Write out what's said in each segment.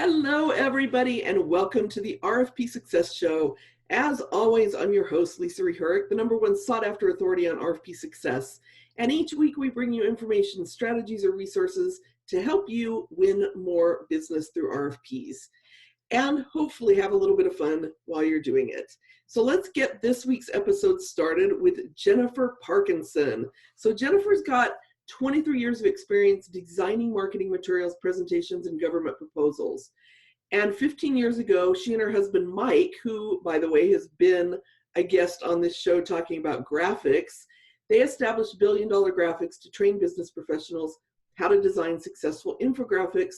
Hello, everybody, and welcome to the RFP Success Show. As always, I'm your host, Lisa Rehurick, the #1 sought-after authority on RFP success. And each week we bring you information, strategies, or resources to help you win more business through RFPs and hopefully have a little bit of fun while you're doing it. So let's get this week's episode started with Jennifer Parkinson. So Jennifer's got 23 years of experience designing marketing materials, presentations, and government proposals. And 15 years ago, she and her husband, Mike, who, by the way, has been a guest on this show talking about graphics, they established billion-dollar graphics to train business professionals how to design successful infographics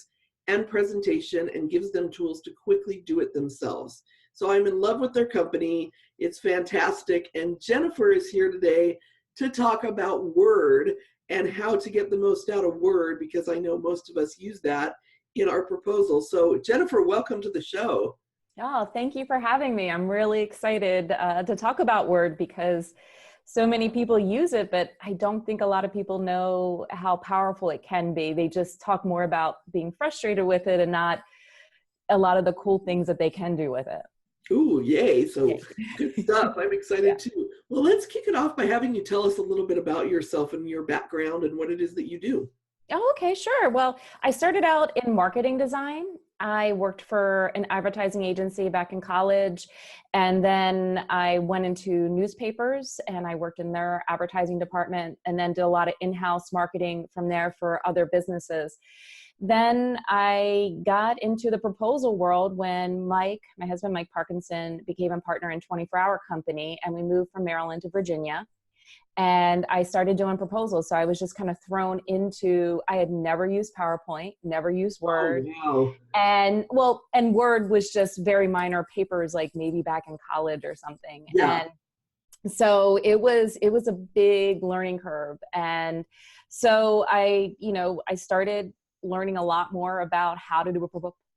and presentation, and gives them tools to quickly do it themselves. So I'm in love with their company. It's fantastic. And Jennifer is here today to talk about Word and how to get the most out of Word, because I know most of us use that in our proposals. So Jennifer, welcome to the show. Oh, thank you for having me. I'm really excited to talk about Word because so many people use it, but I don't think a lot of people know how powerful it can be. They just talk more about being frustrated with it and not a lot of the cool things that they can do with it. Ooh, yay. So good stuff. I'm excited too. Well, let's kick it off by having you tell us a little bit about yourself and your background and what it is that you do. Oh, okay, sure. Well, I started out in marketing design. I worked for an advertising agency back in college, and then I went into newspapers and I worked in their advertising department and then did a lot of in-house marketing from there for other businesses. Then I got into the proposal world when my husband, Mike Parkinson, became a partner in 24 Hour Company, and we moved from Maryland to Virginia. And I started doing proposals. So I was just kind of thrown into, I had never used PowerPoint, never used Word. Oh, wow. And Word was just very minor papers, like maybe back in college or something. Yeah. And so it was a big learning curve. And so I started learning a lot more about how to do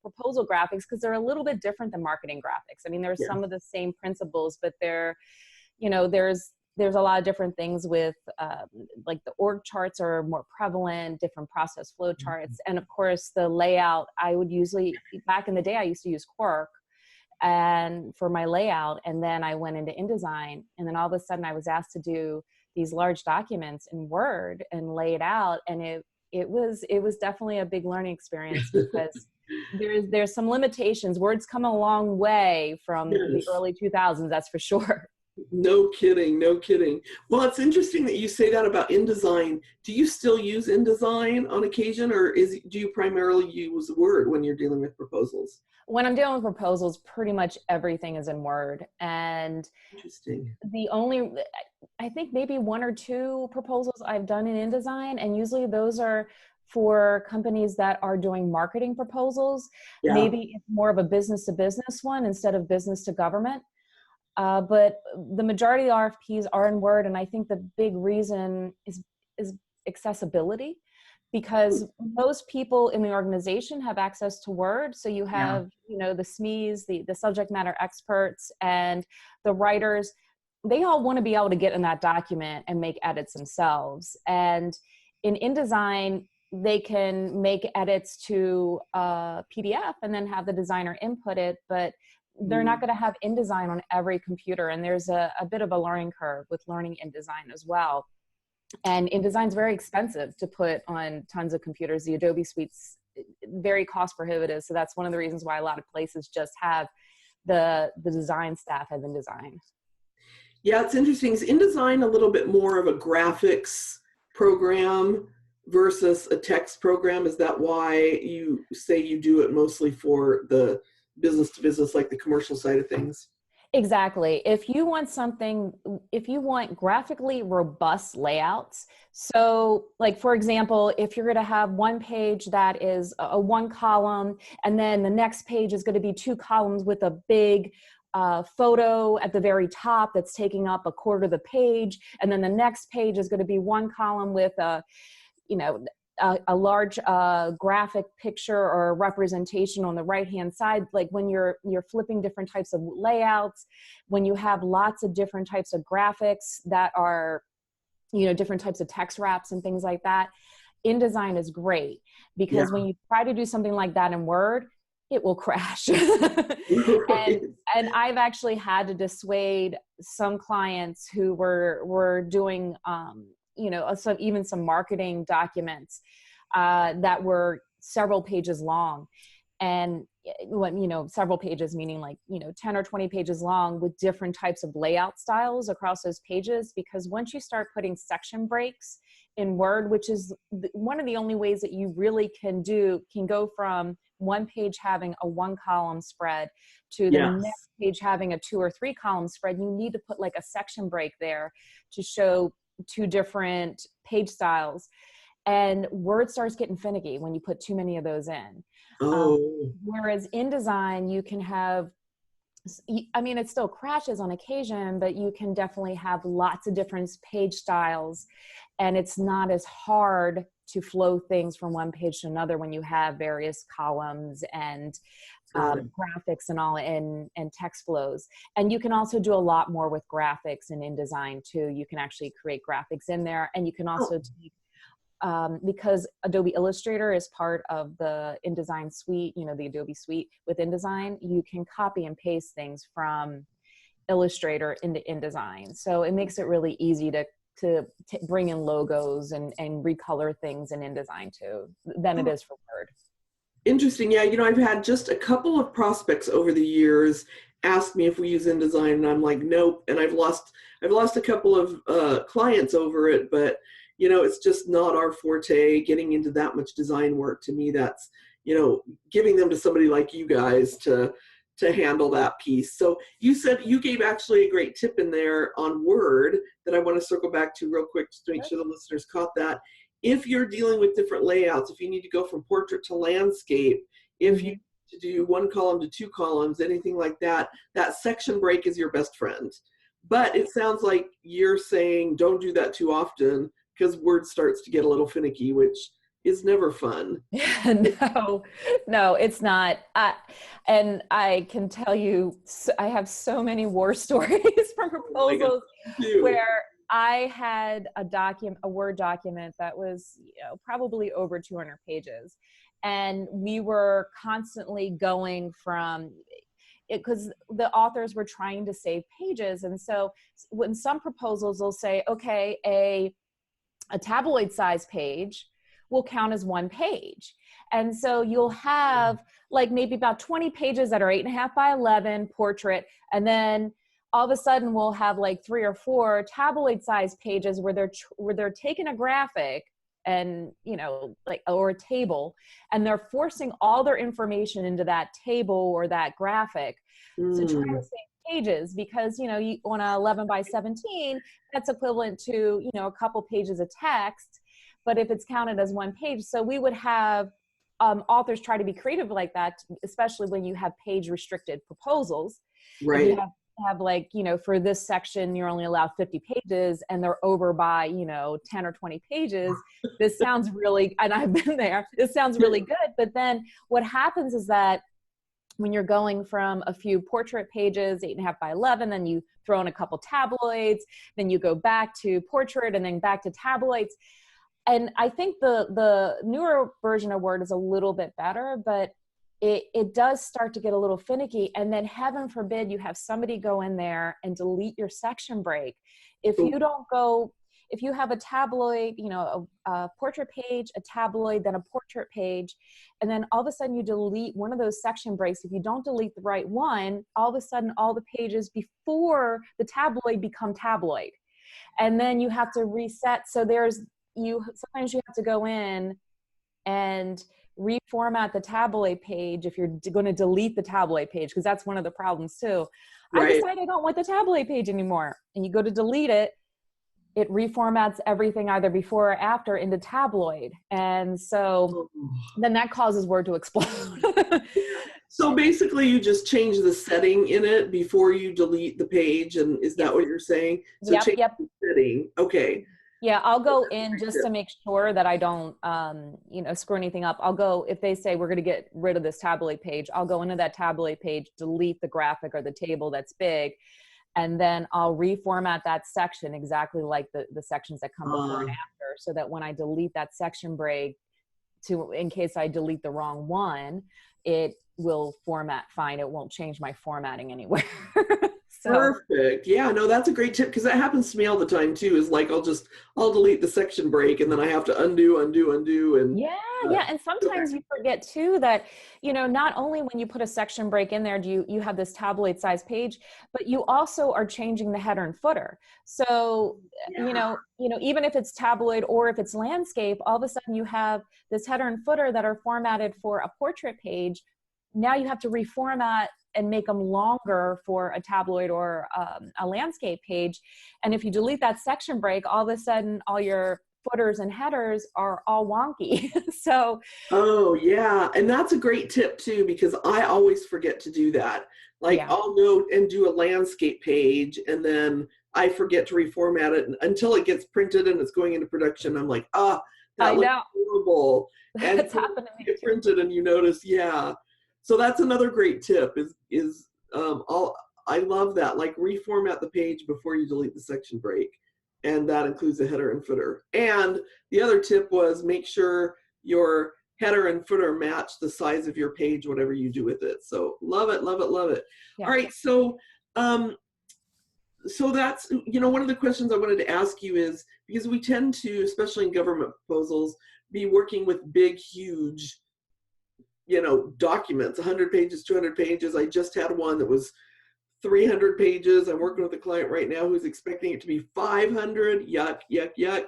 proposal graphics, because they're a little bit different than marketing graphics. I mean, there's some of the same principles, but there's a lot of different things with like the org charts are more prevalent, different process flow charts. And of course the layout, I would usually, back in the day, I used to use Quark and for my layout. And then I went into InDesign, and then all of a sudden I was asked to do these large documents in Word and lay it out. And it was definitely a big learning experience because there's some limitations. Word's come a long way from the early 2000s, that's for sure. No kidding, no kidding. Well, it's interesting that you say that about InDesign. Do you still use InDesign on occasion, or do you primarily use Word when you're dealing with proposals? When I'm dealing with proposals, pretty much everything is in Word. And interesting. I think maybe 1 or 2 proposals I've done in InDesign, and usually those are for companies that are doing marketing proposals. Yeah. Maybe it's more of a business to business one instead of business to government. But the majority of RFPs are in Word, and I think the big reason is accessibility, because most people in the organization have access to Word. So you have, the SMEs, the subject matter experts, and the writers. They all want to be able to get in that document and make edits themselves. And in InDesign, they can make edits to a PDF and then have the designer input it, but they're not going to have InDesign on every computer. And there's a bit of a learning curve with learning InDesign as well. And InDesign is very expensive to put on tons of computers. The Adobe Suite's very cost prohibitive. So that's one of the reasons why a lot of places just have the design staff have InDesign. Yeah, it's interesting. Is InDesign a little bit more of a graphics program versus a text program? Is that why you say you do it mostly for the business to business, like the commercial side of things? Exactly. If you want graphically robust layouts, so like, for example, if you're going to have one page that is a 1 column, and then the next page is going to be 2 columns with a big photo at the very top that's taking up 1/4 of the page, and then the next page is going to be 1 column with a large graphic picture or representation on the right-hand side. Like when you're flipping different types of layouts, when you have lots of different types of graphics that are, different types of text wraps and things like that, InDesign is great, because when you try to do something like that in Word, it will crash. Right. And I've actually had to dissuade some clients who were doing, even some marketing documents that were several pages long. And when, several pages, meaning like, 10 or 20 pages long with different types of layout styles across those pages. Because once you start putting section breaks in Word, which is one of the only ways that you really can go from one page having a 1-column spread to the Yes. next page having a 2 or 3-column spread, you need to put like a section break there to show 2 different page styles. And Word starts getting finicky when you put too many of those in. Oh, Whereas InDesign, you can have, it still crashes on occasion, but you can definitely have lots of different page styles. And it's not as hard to flow things from one page to another when you have various columns and graphics and all, and text flows. And you can also do a lot more with graphics in InDesign too. You can actually create graphics in there, and you can also take, because Adobe Illustrator is part of the InDesign suite, the Adobe suite with InDesign, you can copy and paste things from Illustrator into InDesign. So it makes it really easy to bring in logos and recolor things in InDesign too, than it is for Word. interesting. Yeah, I've had just a couple of prospects over the years ask me if we use InDesign, and I'm like, nope. And I've lost a couple of clients over it, but it's just not our forte. Getting into that much design work, to me, that's giving them to somebody like you guys to handle that piece. So you said you gave actually a great tip in there on Word that I want to circle back to real quick just to make sure the listeners caught that. If you're dealing with different layouts, if you need to go from portrait to landscape, if you need to do 1 column to 2 columns, anything like that, that section break is your best friend. But it sounds like you're saying don't do that too often, because Word starts to get a little finicky, which is never fun. No, it's not. And I can tell you, I have so many war stories from proposals where I had a Word document that was probably over 200 pages. And we were constantly going from it because the authors were trying to save pages. And so when some proposals will say, okay, a tabloid size page will count as 1 page. And so you'll have like maybe about 20 pages that are 8.5 by 11 portrait. And then all of a sudden we'll have like 3 or 4 tabloid size pages where they're taking a graphic and, or a table, and they're forcing all their information into that table or that graphic to try to save pages, because, you on a 11 by 17, that's equivalent to, a couple pages of text, but if it's counted as 1 page. So we would have authors try to be creative like that, especially when you have page restricted proposals. Right. If you have like, for this section, you're only allowed 50 pages and they're over by, 10 or 20 pages. This sounds really, and I've been there, this sounds really good. But then what happens is that when you're going from a few portrait pages, 8.5 by 11, then you throw in a couple tabloids, then you go back to portrait and then back to tabloids. And I think the newer version of Word is a little bit better, but it does start to get a little finicky. And then heaven forbid you have somebody go in there and delete your section break. If you have a tabloid, a portrait page, a tabloid, then a portrait page, and then all of a sudden you delete one of those section breaks. If you don't delete the right one, all of a sudden all the pages before the tabloid become tabloid. And then you have to reset. So sometimes you have to go in and reformat the tabloid page if you're going to delete the tabloid page, because that's one of the problems too. Right. I decided I don't want the tabloid page anymore. And you go to delete it, it reformats everything either before or after into tabloid. And so then that causes Word to explode. So basically you just change the setting in it before you delete the page. And is that what you're saying? So change the setting. Okay. Yeah, I'll go in just to make sure that I don't, screw anything up. I'll go, if they say we're going to get rid of this tabloid page, I'll go into that tabloid page, delete the graphic or the table that's big, and then I'll reformat that section exactly like the sections that come before and after, so that when I delete that section break in case I delete the wrong one, it will format fine. It won't change my formatting anywhere. So Perfect. Yeah, no, that's a great tip because that happens to me all the time too. Is like I'll delete the section break and then I have to undo, and yeah, uh, yeah. And sometimes you forget too that, not only when you put a section break in there, do you have this tabloid size page, but you also are changing the header and footer. So, yeah. even if it's tabloid or if it's landscape, all of a sudden you have this header and footer that are formatted for a portrait page. Now you have to reformat and make them longer for a tabloid or a landscape page. And if you delete that section break, all of a sudden all your footers and headers are all wonky. So Oh, yeah. And that's a great tip too, because I always forget to do that. Like yeah, I'll go and do a landscape page and then I forget to reformat it until it gets printed and it's going into production. I'm like, I that looks know. horrible. And That's happened to me get too. printed and you notice, yeah. So that's another great tip is I love that. Like reformat the page before you delete the section break. And that includes the header and footer. And the other tip was make sure your header and footer match the size of your page, whatever you do with it. So love it, love it, love it. Yeah. All right, so that's one of the questions I wanted to ask you is because we tend to, especially in government proposals, be working with big, huge, documents, 100 pages, 200 pages. I just had one that was 300 pages. I'm working with a client right now who's expecting it to be 500. Yuck, yuck, yuck.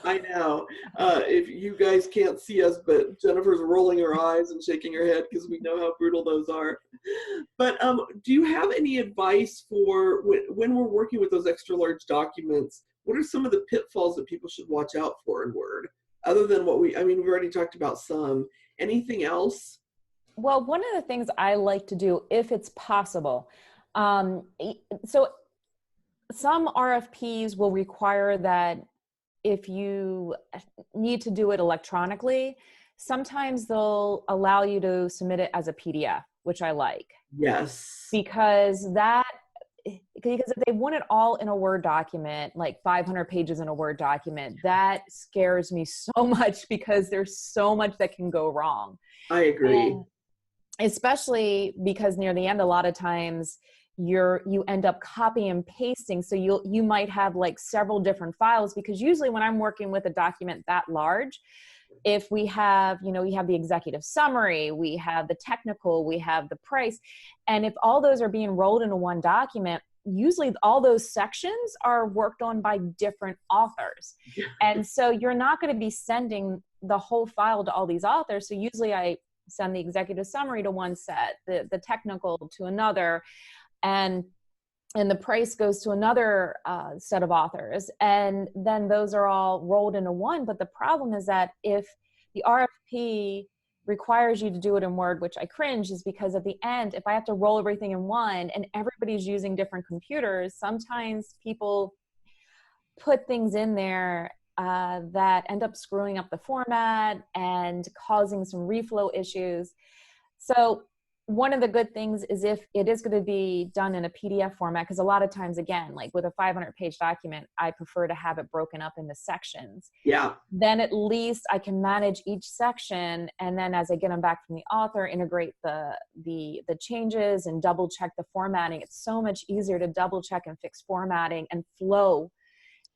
I know. If you guys can't see us, but Jennifer's rolling her eyes and shaking her head because we know how brutal those are. But do you have any advice for when we're working with those extra large documents? What are some of the pitfalls that people should watch out for in Word? Other than we've already talked about some. Anything else? Well, one of the things I like to do, if it's possible, so some RFPs will require that if you need to do it electronically, sometimes they'll allow you to submit it as a PDF, which I like. Yes. Because if they want it all in a Word document, like 500 pages in a Word document, that scares me so much because there's so much that can go wrong. I agree. And especially because near the end, a lot of times you end up copy and pasting. So you might have like several different files, because usually when I'm working with a document that large, if we have, we have the executive summary, we have the technical, we have the price. And if all those are being rolled into one document, usually all those sections are worked on by different authors. And so you're not going to be sending the whole file to all these authors. So usually I send the executive summary to one set, the technical to another, and the price goes to another set of authors. And then those are all rolled into one. But the problem is that if the RFP requires you to do it in Word, which I cringe, is because at the end, if I have to roll everything in one and everybody's using different computers, sometimes people put things in there that end up screwing up the format and causing some reflow issues. So one of the good things is if it is going to be done in a PDF format, because a lot of times, again, like with a 500-page document, I prefer to have it broken up into sections. Yeah. Then at least I can manage each section, and then as I get them back from the author, integrate the changes and double check the formatting. It's so much easier to double check and fix formatting and flow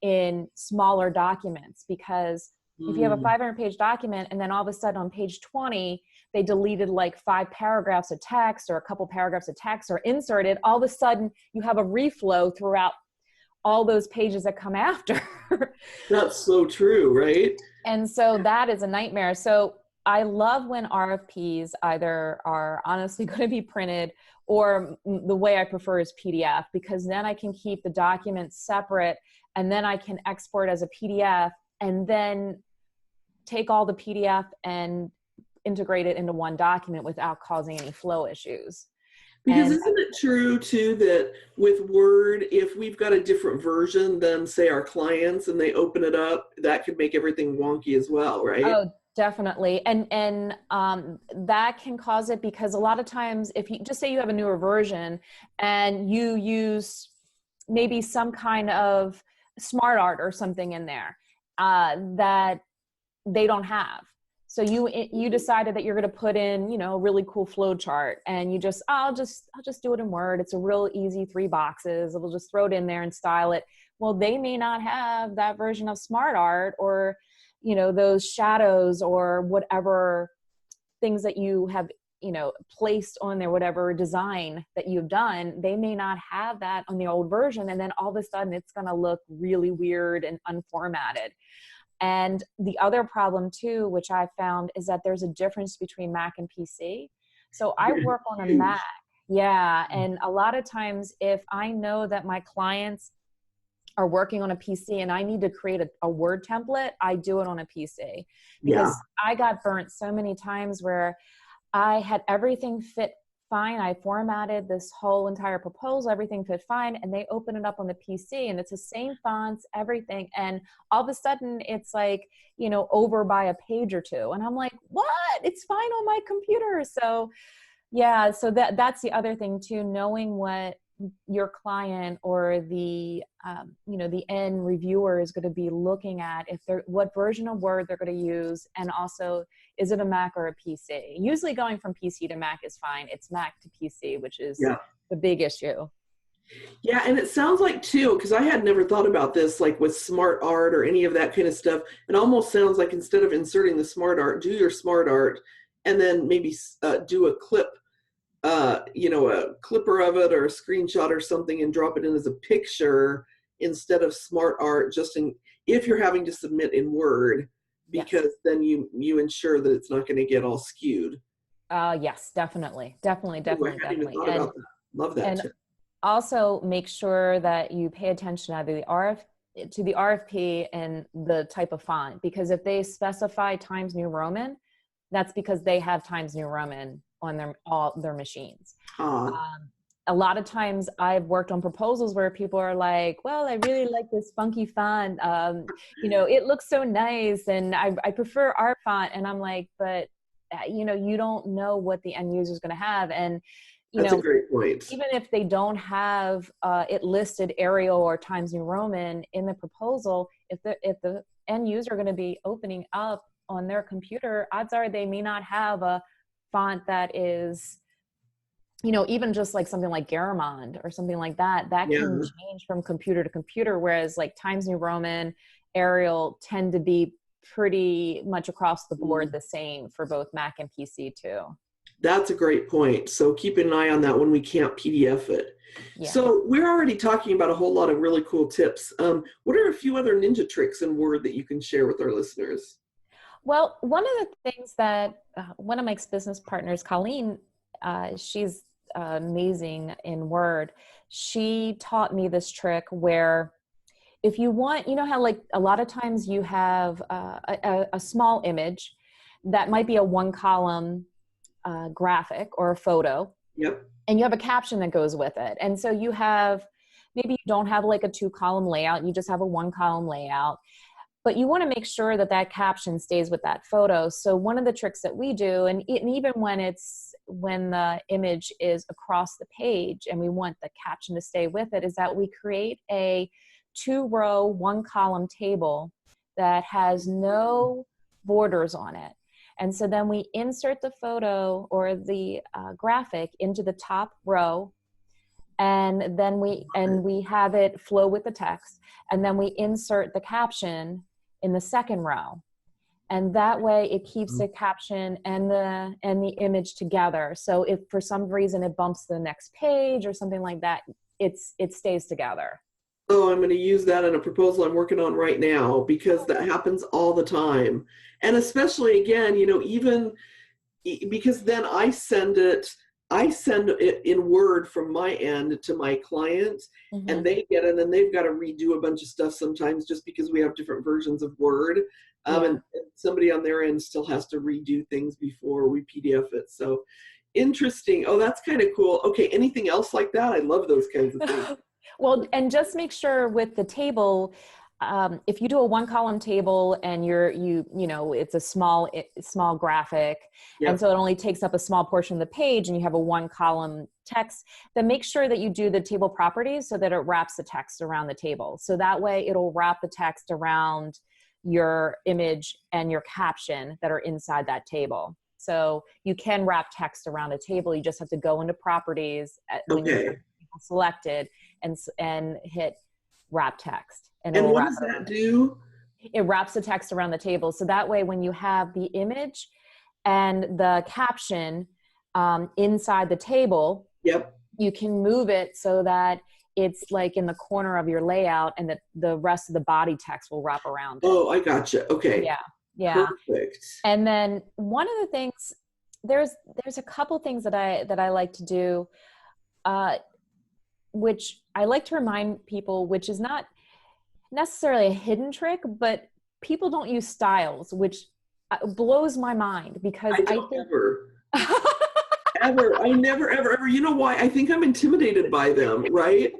in smaller documents, because if you have a 500-page document and then all of a sudden on page 20 they deleted like 5 paragraphs of text or a couple paragraphs of text or inserted, all of a sudden you have a reflow throughout all those pages that come after. That's so true, right? And so that is a nightmare. So I love when RFPs either are honestly going to be printed, or the way I prefer is PDF, because then I can keep the documents separate and then I can export as a PDF and then take all the PDF and integrate it into one document without causing any flow issues. Because And isn't it true too that with Word, if we've got a different version than say our clients and they open it up, that could make everything wonky as well, right? oh, definitely. And that can cause it, because a lot of times if you just say you have a newer version and you use maybe some kind of smart art or something in there that they don't have. So you decided that you're going to put in, you know, a really cool flow chart, and you just, I'll just do it in Word. It's a real easy 3 boxes. We'll just throw it in there and style it. Well, they may not have that version of Smart Art, or, you know, those shadows or whatever things that you have, you know, placed on there, whatever design that you've done, they may not have that on the old version. And then all of a sudden it's going to look really weird and unformatted. And the other problem too, which I found, is that there's a difference between Mac and PC. So I work on a Mac. Yeah. And a lot of times if I know that my clients are working on a PC and I need to create a Word template, I do it on a PC, because I got burnt so many times where I had everything fit fine. I formatted this whole entire proposal, everything fit fine, and they open it up on the PC and it's the same fonts, everything. And all of a sudden it's like, you know, over by a page or two. And I'm like, what? It's fine on my computer. So yeah, so that's the other thing too, knowing what your client or the you know, the end reviewer is going to be looking at, if they're, what version of Word they're going to use, and also, is it a Mac or a PC? Usually going from PC to Mac is fine. It's Mac to PC, which is the big issue. Yeah, and it sounds like too, because I had never thought about this, like with Smart Art or any of that kind of stuff. It almost sounds like instead of inserting the Smart Art, do your Smart Art, and then maybe do a clip, you know, a clipper of it or a screenshot or something, and drop it in as a picture instead of Smart Art, just in, if you're having to submit in Word, because then you ensure that it's not going to get all skewed. Yes, definitely. Definitely. Ooh, I hadn't even thought about that. Love that tip. Also make sure that you pay attention to the RFP and the type of font, because if they specify Times New Roman, that's because they have Times New Roman on all their machines. A lot of times I've worked on proposals where people are like, well, I really like this funky font. You know, it looks so nice, and I prefer our font. And I'm like, but you know, you don't know what the end user is going to have. And you That's know, a great point. Even if they don't have it listed Arial or Times New Roman in the proposal, if the end user are going to be opening up on their computer, odds are they may not have a font that is, you know, even just like something like Garamond or something like that, that can change from computer to computer. Whereas like Times New Roman, Arial tend to be pretty much across the board the same for both Mac and PC too. That's a great point. So keep an eye on that when we can't PDF it. Yeah. So we're already talking about a whole lot of really cool tips. What are a few other ninja tricks in Word that you can share with our listeners? Well, one of the things that one of my business partners, Colleen, she's amazing in Word. She taught me this trick where if you want, you know how like a lot of times you have a small image that might be a 1-column graphic or a photo. Yep. And you have a caption that goes with it. And so you have, maybe you don't have like a 2-column layout, you just have a 1-column layout, but you want to make sure that that caption stays with that photo. So one of the tricks that we do, and even when the image is across the page and we want the caption to stay with it, is that we create a 2-row, 1-column table that has no borders on it. And so then we insert the photo or the graphic into the top row, and then we have it flow with the text, and then we insert the caption in the second row. And that way it keeps the caption and the image together. So if for some reason it bumps to the next page or something like that, it stays together. Oh, I'm going to use that in a proposal I'm working on right now, because that happens all the time. And especially, again, you know, even because then I send it in Word from my end to my client, and they get it, and they've got to redo a bunch of stuff sometimes just because we have different versions of Word. And somebody on their end still has to redo things before we PDF it. So interesting. Oh, that's kind of cool. Okay, anything else like that? I love those kinds of things. Well, and just make sure with the table, if you do a 1-column table and you know, it's a small graphic, and so it only takes up a small portion of the page, and you have a 1-column text, then make sure that you do the table properties so that it wraps the text around the table. So that way it'll wrap the text around, your image and your caption that are inside that table. So you can wrap text around a table. You just have to go into properties when you have people selected and hit wrap text. And what does that do? It wraps the text around the table. So that way, when you have the image and the caption inside the table, you can move it so that it's like in the corner of your layout, and that the rest of the body text will wrap around it. Oh, I gotcha. Okay. Yeah. Yeah. Perfect. And then one of the things, there's a couple things that I like to do, which I like to remind people, which is not necessarily a hidden trick, but people don't use styles, which blows my mind, because I think ever. Ever. I never, ever. You know why? I think I'm intimidated by them, right?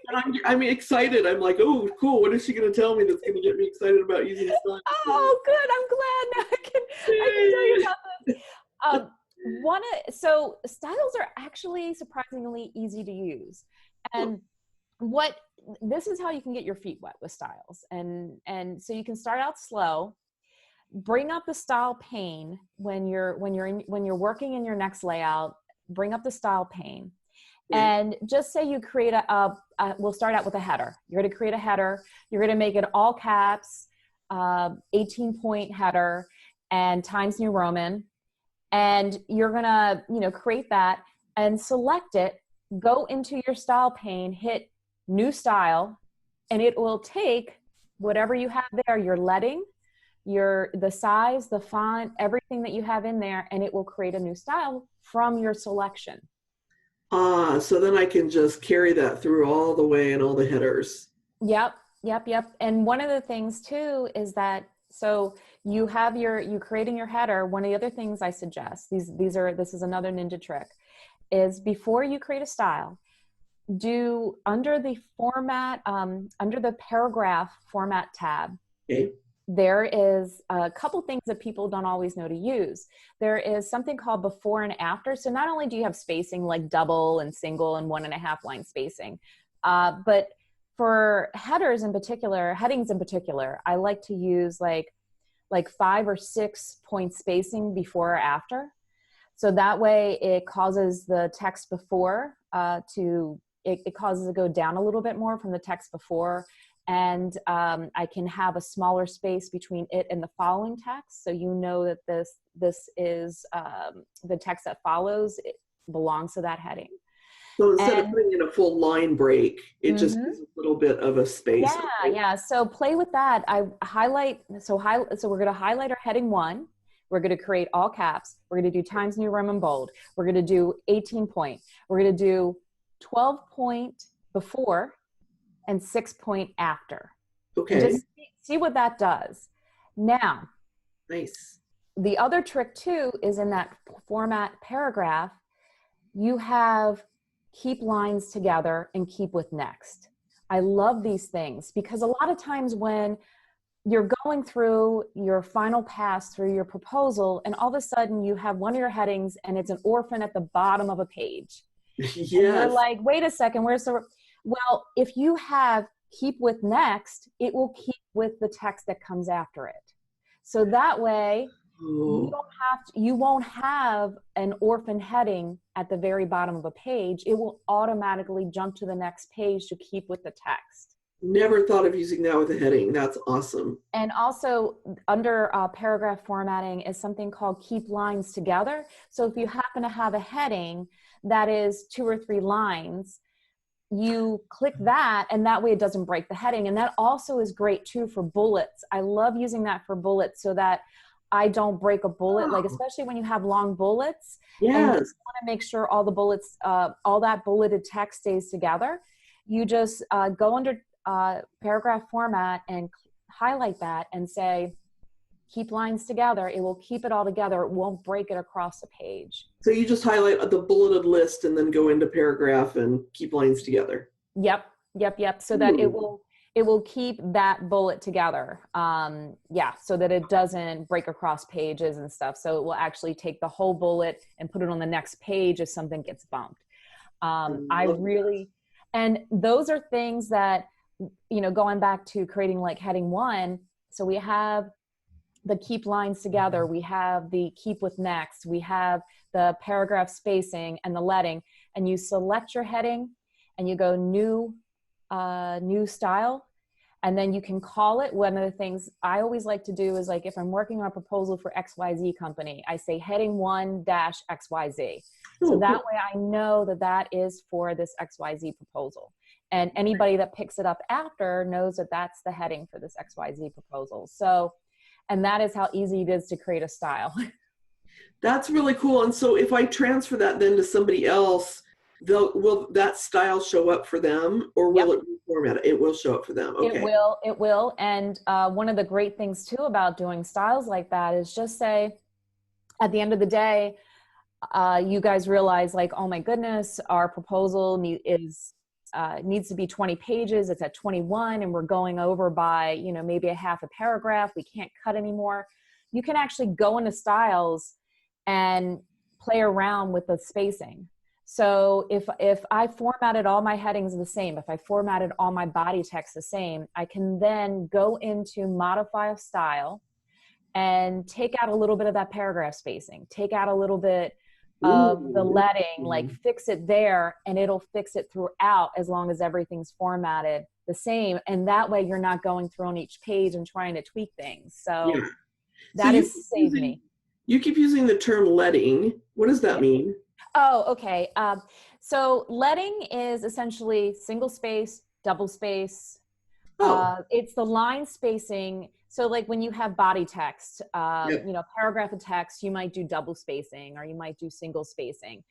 And I'm excited. I'm like, oh, cool. What is she going to tell me that's going to get me excited about using style? Oh, good. I'm glad now I can tell you about this. So styles are actually surprisingly easy to use. And this is how you can get your feet wet with styles. And so you can start out slow. Bring up the style pane when you're working in your next layout. Bring up the style pane, and just say you create we'll start out with a header. You're going to create a header. You're going to make it all caps, 18-point header, and Times New Roman. And you're going to create that and select it. Go into your style pane, hit New Style, and it will take whatever you have there, your leading, the size, the font, everything that you have in there, and it will create a new style from your selection. So then I can just carry that through all the way in all the headers. Yep. And one of the things too is that, so you creating your header. One of the other things I suggest, this is another ninja trick, is before you create a style, do under the format, under the paragraph format tab, there is a couple things that people don't always know to use. There is something called before and after. So not only do you have spacing like double and single and 1.5 line spacing, but for headings in particular, I like to use like 5 or 6 point spacing before or after. So that way it causes the text before it causes it to go down a little bit more from the text before. And I can have a smaller space between it and the following text. So you know that this is the text that follows, it belongs to that heading. So instead of putting in a full line break, it just gives a little bit of a space. Yeah. So play with that. So we're going to highlight our heading 1. We're going to create all caps. We're going to do Times New Roman bold. We're going to do 18 point. We're going to do 12 point before and 6 point after. Okay. And just see what that does. Now, nice. The other trick too is in that format paragraph, you have keep lines together and keep with next. I love these things because a lot of times when you're going through your final pass through your proposal and all of a sudden you have one of your headings and it's an orphan at the bottom of a page. Yes. And you're like, wait a second, where's the... Well, if you have keep with next, it will keep with the text that comes after it. So that way, you won't have an orphan heading at the very bottom of a page. It will automatically jump to the next page to keep with the text. Never thought of using that with a heading. That's awesome. And also under paragraph formatting is something called keep lines together. So if you happen to have a heading that is 2 or 3 lines, you click that and that way it doesn't break the heading. And that also is great too for bullets. I love using that for bullets so that I don't break a bullet, like especially when you have long bullets. Yes. And you want to make sure all the bullets, all that bulleted text stays together. You just go under paragraph format and highlight that and say, keep lines together. It will keep it all together. It won't break it across the page. So you just highlight the bulleted list and then go into paragraph and keep lines together. Yep. So that it will keep that bullet together. So that it doesn't break across pages and stuff. So it will actually take the whole bullet and put it on the next page if something gets bumped. And those are things that, going back to creating like heading 1, So we have the keep lines together, we have the keep with next, we have the paragraph spacing and the leading, and you select your heading and you go new style, and then you can call it. One of the things I always like to do is, like, if I'm working on a proposal for XYZ company, I say heading 1-XYZ. So that way I know that that is for this XYZ proposal. And anybody that picks it up after knows that that's the heading for this XYZ proposal. So, and that is how easy it is to create a style. That's really cool. And so if I transfer that then to somebody else, will that style show up for them, or will it be formatted? It will show up for them. Okay. It will. And one of the great things too about doing styles like that is just say, at the end of the day, you guys realize, like, oh my goodness, our proposal needs to be 20 pages. It's at 21 and we're going over by, you know, maybe a half a paragraph. We can't cut anymore. You can actually go into styles and play around with the spacing. So if I formatted all my headings the same, if I formatted all my body text the same, I can then go into modify a style and take out a little bit of that paragraph spacing, take out a little bit of the leading, like fix it there, and it'll fix it throughout as long as everything's formatted the same. And that way you're not going through on each page and trying to tweak things. So that has saved me. You keep using the term leading. What does that mean? Oh, okay. So leading is essentially single space, double space. It's the line spacing. So like when you have body text, you know, paragraph of text, you might do double spacing or you might do single spacing.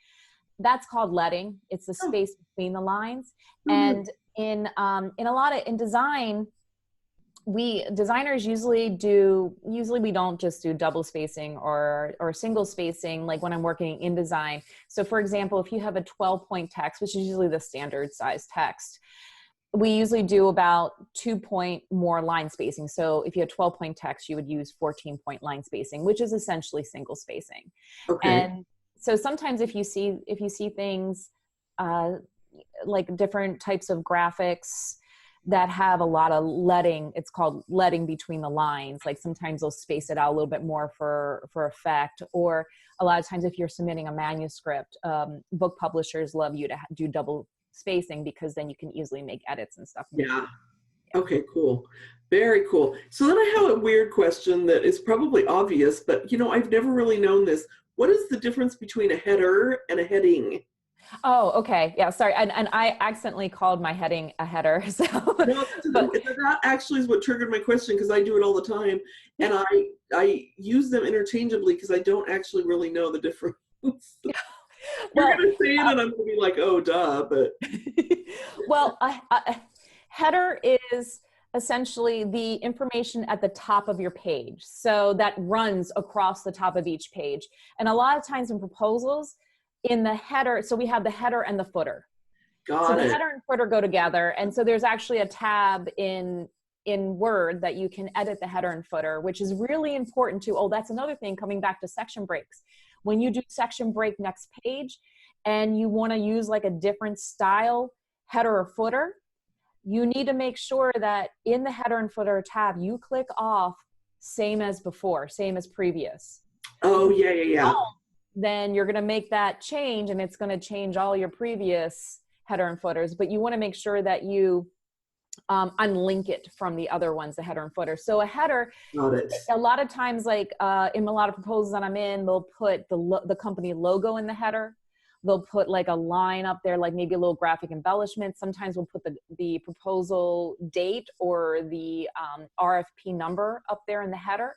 That's called leading. It's the space between the lines. And in design, designers usually we don't just do double spacing or single spacing, like when I'm working in InDesign. So for example, if you have a 12-point text, which is usually the standard size text, we usually do about 2-point more line spacing. So if you have 12-point text, you would use 14-point line spacing, which is essentially single spacing. Okay. And so sometimes if you see things like different types of graphics that have a lot of leading, it's called leading between the lines. Like sometimes they'll space it out a little bit more for effect, or a lot of times if you're submitting a manuscript, book publishers love you to do double spacing because then you can easily make edits and stuff. Yeah. Okay, cool. Very cool. So then I have a weird question that is probably obvious, but you know, I've never really known this. What is the difference between a header and a heading? Oh, okay. Yeah, sorry. And I accidentally called my heading a header. So no, that actually is what triggered my question, because I do it all the time. And I use them interchangeably because I don't actually really know the difference. You're going to say it and I'm going to be like, oh, duh, but. Well, a header is essentially the information at the top of your page. So that runs across the top of each page. And a lot of times in proposals, in the header, so we have the header and the footer. So the header and footer go together. And so there's actually a tab in Word that you can edit the header and footer, which is really important too. Oh, that's another thing, coming back to section breaks. When you do section break next page and you want to use like a different style header or footer, you need to make sure that in the header and footer tab, you click off same as before, same as previous. Oh, yeah. Then you're going to make that change and it's going to change all your previous header and footers, but you want to make sure that you unlink it from the other ones, the header and footer. So a header, a lot of times, like in a lot of proposals that I'm in, they'll put the company logo in the header. They'll put like a line up there, like maybe a little graphic embellishment. Sometimes we'll put the proposal date or the RFP number up there in the header.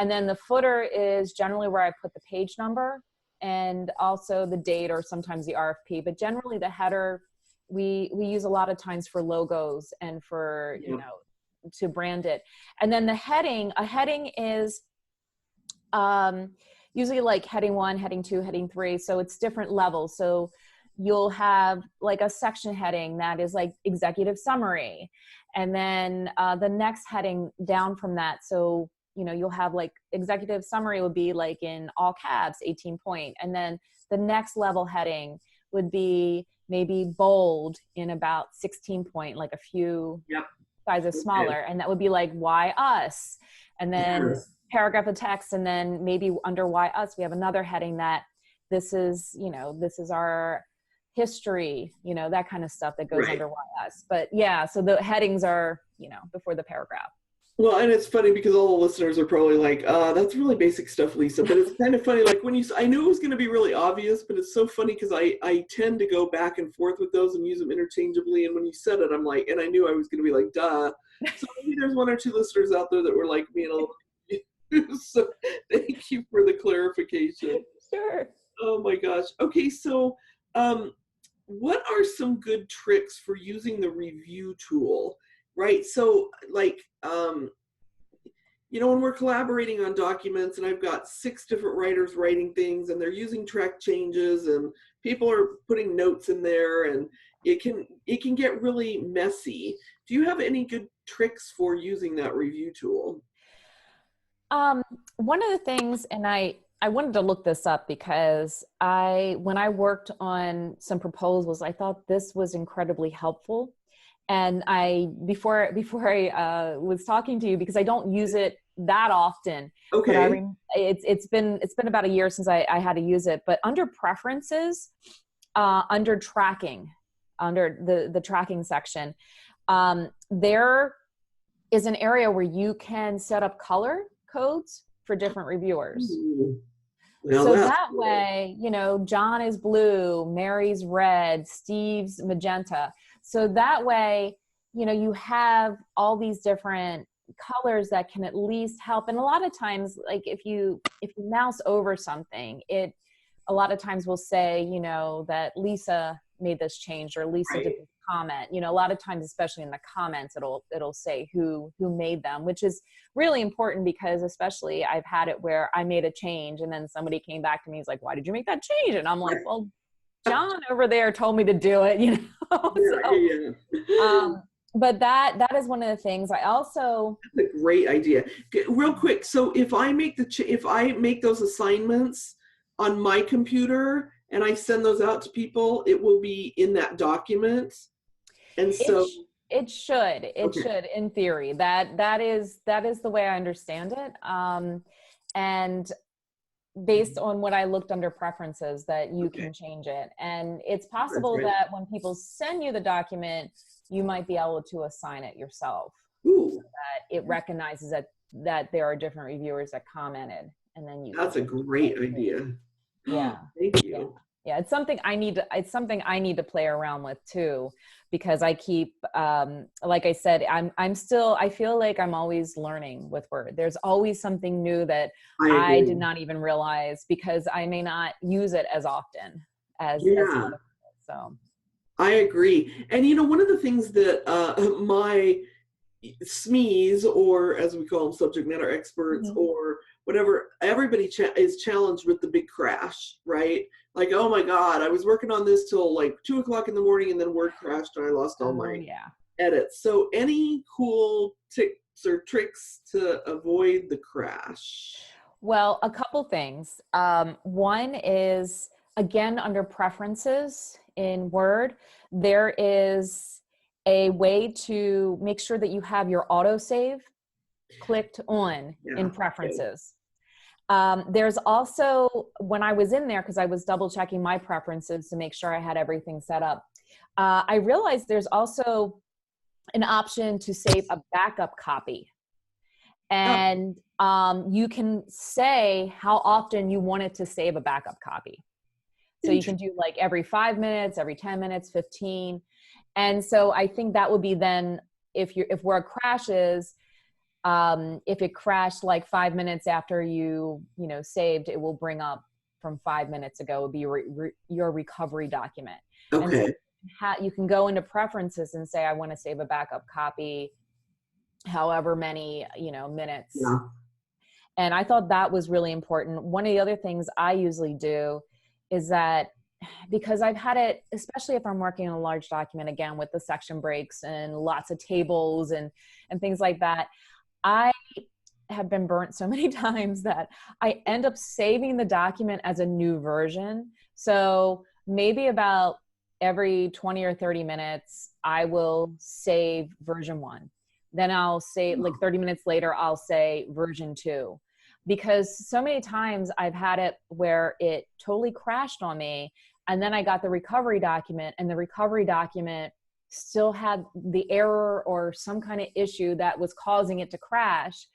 And then the footer is generally where I put the page number and also the date or sometimes the RFP. But generally the header, we use a lot of times for logos and for, you know, to brand it. And then the heading, a heading is usually like heading 1, heading 2, heading 3. So it's different levels. So you'll have like a section heading that is like executive summary. And then the next heading down from that. So, you know, you'll have like executive summary would be like in all caps, 18 point. And then the next level heading would be maybe bold in about 16 point, like a few size is smaller. And that would be like, why us? And then Yes. paragraph of text. And then maybe under why us, we have another heading that this is, this is our history, that kind of stuff that goes Right. under why us. But yeah, so the headings are, before the paragraph. Well, and it's funny because all the listeners are probably like, that's really basic stuff, Lisa. But it's kind of funny, like when I knew it was going to be really obvious, but it's so funny because I tend to go back and forth with those and use them interchangeably. And when you said it, I'm like, and I knew I was going to be like, duh. So maybe there's one or two listeners out there that were like me and a little. So thank you for the clarification. Sure. Oh my gosh. Okay, so what are some good tricks for using the review tool? Right. So like, when we're collaborating on documents and I've got 6 different writers writing things and they're using track changes and people are putting notes in there and it can get really messy. Do you have any good tricks for using that review tool? One of the things, and I wanted to look this up because when I worked on some proposals, I thought this was incredibly helpful. And before I was talking to you, because I don't use it that often, Okay. but it's been about a year since I had to use it. But under preferences, under tracking, under the tracking section, there is an area where you can set up color codes for different reviewers. Ooh. Well, So that way, John is blue, Mary's red, Steve's magenta. So that way, you have all these different colors that can at least help. And a lot of times, like if you mouse over something, it a lot of times will say, that Lisa made this change or Lisa did this comment. A lot of times, especially in the comments, it'll say who made them, which is really important because especially I've had it where I made a change and then somebody came back to me and was like, why did you make that change? And I'm like, well, John over there told me to do it, But that is one of the things. I also, that's a great idea. Real quick, so if I make those assignments on my computer and I send those out to people, it will be in that document. And so it should in theory. That is the way I understand it. And based on what I looked under preferences, that you can change it. And it's possible that when people send you the document, you might be able to assign it yourself. Ooh. So that it recognizes that there are different reviewers that commented, and then That's a great idea. Yeah. Thank you. Yeah, it's something I need to play around with too, because I keep, like I said, I feel like I'm always learning with Word. There's always something new that I did not even realize because I may not use it as often as other people. So I agree. And one of the things that my SMEs, or as we call them, subject matter experts, or whatever, everybody is challenged with the big crash, right? Like, oh my God, I was working on this till like 2:00 in the morning and then Word crashed and I lost all my edits. So any cool tips or tricks to avoid the crash? Well, a couple things. One is, again, under preferences in Word, there is a way to make sure that you have your autosave clicked on in preferences. There's also, when I was in there, because I was double checking my preferences to make sure I had everything set up, I realized there's also an option to save a backup copy. And you can say how often you want it to save a backup copy. So you can do like every 5 minutes, every 10 minutes, 15. And so I think that would be then, if Word crashes, if it crashed like 5 minutes after you saved, it will bring up from 5 minutes ago, it would be your recovery document. Okay. And so you can go into preferences and say, I want to save a backup copy, however many, minutes. Yeah. And I thought that was really important. One of the other things I usually do is that, because I've had it, especially if I'm working on a large document, again, with the section breaks and lots of tables and things like that, I have been burnt so many times that I end up saving the document as a new version. So maybe about every 20 or 30 minutes, I will save version 1. Then I'll say, like 30 minutes later, I'll say version 2. Because so many times I've had it where it totally crashed on me, and then I got the recovery document, and the recovery document still had the error or some kind of issue that was causing it to crash.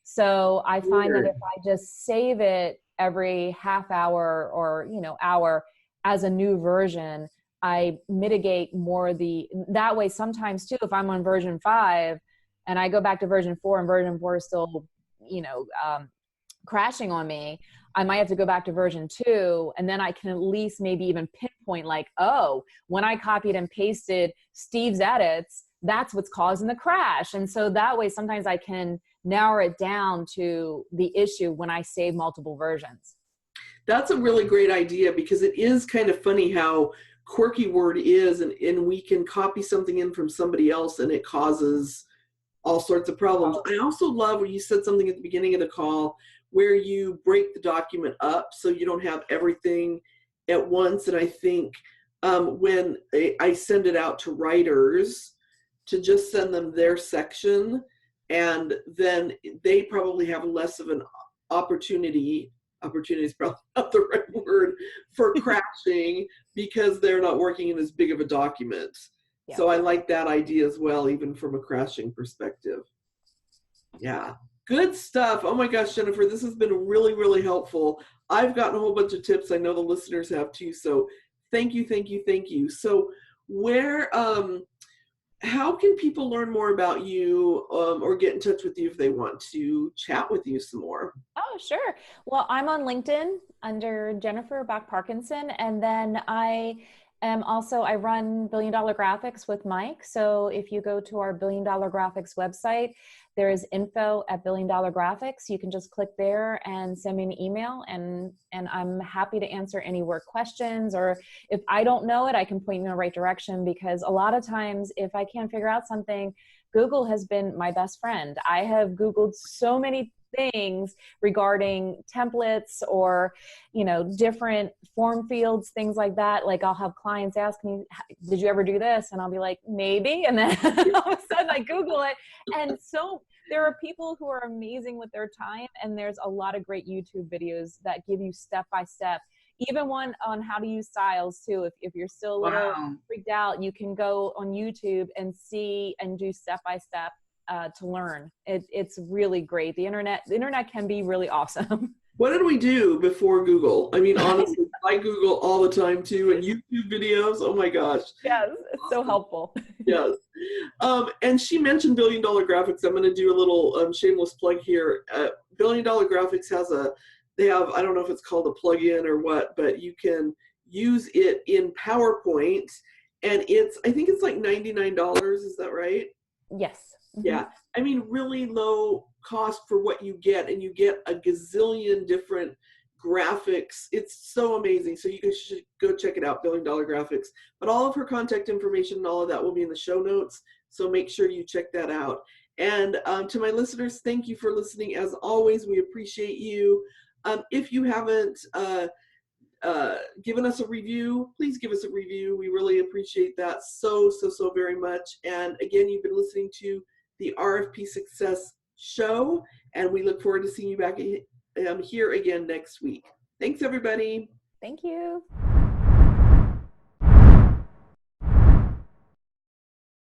So I find that if I just save it every half hour or, hour as a new version, I mitigate more that way. Sometimes too, if I'm on version 5 and I go back to version 4 and version 4 is still, crashing on me, I might have to go back to version 2, and then I can at least maybe even pinpoint, like, oh, when I copied and pasted Steve's edits, that's what's causing the crash. And so that way, sometimes I can narrow it down to the issue when I save multiple versions. That's a really great idea, because it is kind of funny how quirky Word is, and we can copy something in from somebody else and it causes all sorts of problems. I also love when you said something at the beginning of the call where you break the document up so you don't have everything at once. And I think when I send it out to writers, to just send them their section, and then they probably have less of an opportunity is probably not the right word, for crashing, because they're not working in as big of a document. Yeah. So I like that idea as well, even from a crashing perspective. Yeah, good stuff. Oh my gosh, Jennifer, this has been really, really helpful. I've gotten a whole bunch of tips. I know the listeners have too. So thank you, thank you, thank you. So how can people learn more about you or get in touch with you if they want to chat with you some more? Oh, sure. Well, I'm on LinkedIn under Jennifer Bach Parkinson. And then I run $1 Billion Graphics with Mike. So if you go to our $1 Billion Graphics website, there is info at $1 Billion Graphics. You can just click there and send me an email, and I'm happy to answer any work questions, or if I don't know it, I can point you in the right direction, because a lot of times if I can't figure out something, Google has been my best friend. I have Googled so many things regarding templates or, different form fields, things like that. Like I'll have clients ask me, did you ever do this? And I'll be like, maybe. And then all of a sudden I Google it. And so there are people who are amazing with their time. And there's a lot of great YouTube videos that give you step-by-step, even one on how to use styles too. If you're still a little freaked out, you can go on YouTube and see and do step-by-step to learn. It's really great. The internet can be really awesome. What did we do before Google? I mean, honestly, I Google all the time too, and YouTube videos. Oh my gosh. Yes, it's so helpful. Yes. And she mentioned $1 Billion Graphics. I'm going to do a little shameless plug here. $1 Billion Graphics they have, I don't know if it's called a plugin or what, but you can use it in PowerPoint, and I think it's like $99. Is that right? Yes. Mm-hmm. Yeah. I mean, really low cost for what you get, and you get a gazillion different graphics. It's so amazing. So you should go check it out, $1 Billion Graphics. But all of her contact information and all of that will be in the show notes. So make sure you check that out. And to my listeners, thank you for listening. As always, we appreciate you. If you haven't given us a review, please give us a review. We really appreciate that so very much. And again, you've been listening to the RFP Success Show, and we look forward to seeing you back here again next week. Thanks, everybody. Thank you.